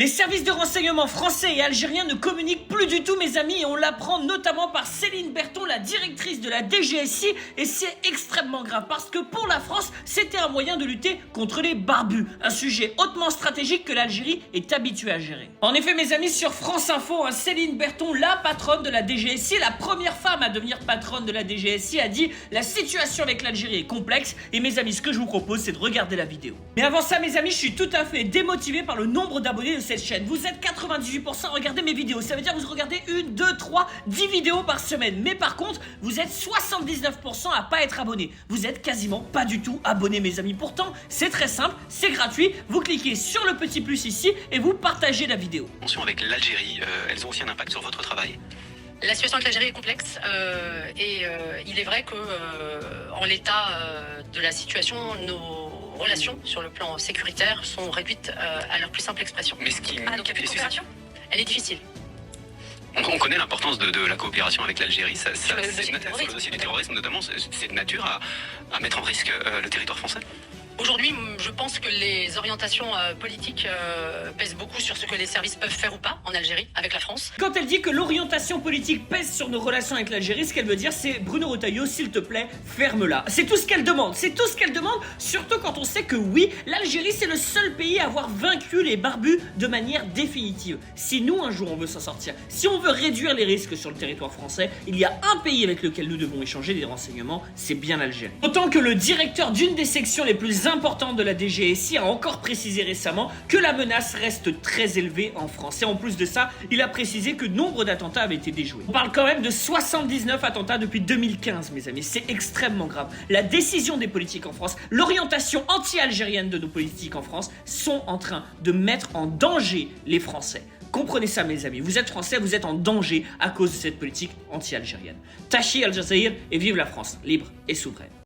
Les services de renseignement français et algériens ne communiquent plus du tout, mes amis, et on l'apprend notamment par Céline Berthon, la directrice de la DGSI, et c'est extrêmement grave parce que pour la France, c'était un moyen de lutter contre les barbus, un sujet hautement stratégique que l'Algérie est habituée à gérer. En effet, mes amis, sur France Info, Céline Berthon, la patronne de la DGSI, la première femme à devenir patronne de la DGSI, a dit « La situation avec l'Algérie est complexe, et mes amis, ce que je vous propose, c'est de regarder la vidéo. » Mais avant ça, mes amis, je suis tout à fait démotivé par le nombre d'abonnés de cette chaîne. Vous êtes 98% à regarder mes vidéos. Ça veut dire que vous regardez 1, 2, 3, 10 vidéos par semaine. Mais par contre, vous êtes 79% à pas être abonné. Vous êtes quasiment pas du tout abonné, mes amis. Pourtant, c'est très simple, c'est gratuit. Vous cliquez sur le petit plus ici et vous partagez la vidéo. Attention avec l'Algérie, elles ont aussi un impact sur votre travail. La situation avec l'Algérie est complexe et il est vrai que en l'état de la situation, nos relations sur le plan sécuritaire sont réduites à leur plus simple expression. Mais ce qui donc il y a plus de coopération. Elle est difficile. On connaît l'importance de la coopération avec l'Algérie. Sur le dossier du terrorisme notamment, c'est de nature à mettre en risque le territoire français. Aujourd'hui, je pense que les orientations politiques pèsent beaucoup sur ce que les services peuvent faire ou pas en Algérie avec la France. Quand elle dit que l'orientation politique pèse sur nos relations avec l'Algérie, ce qu'elle veut dire, c'est Bruno Retailleau, s'il te plaît, ferme-la. C'est tout ce qu'elle demande, c'est tout ce qu'elle demande, surtout quand on sait que oui, l'Algérie, c'est le seul pays à avoir vaincu les barbus de manière définitive. Si nous, un jour, on veut s'en sortir, si on veut réduire les risques sur le territoire français, il y a un pays avec lequel nous devons échanger des renseignements, c'est bien l'Algérie. Autant que le directeur d'une des sections les plus importante de la DGSI a encore précisé récemment que la menace reste très élevée en France. Et en plus de ça, il a précisé que nombre d'attentats avaient été déjoués. On parle quand même de 79 attentats depuis 2015, mes amis. C'est extrêmement grave. La décision des politiques en France, l'orientation anti-algérienne de nos politiques en France sont en train de mettre en danger les Français. Comprenez ça, mes amis. Vous êtes français, vous êtes en danger à cause de cette politique anti-algérienne. Tachi Al Jazeera et vive la France, libre et souveraine.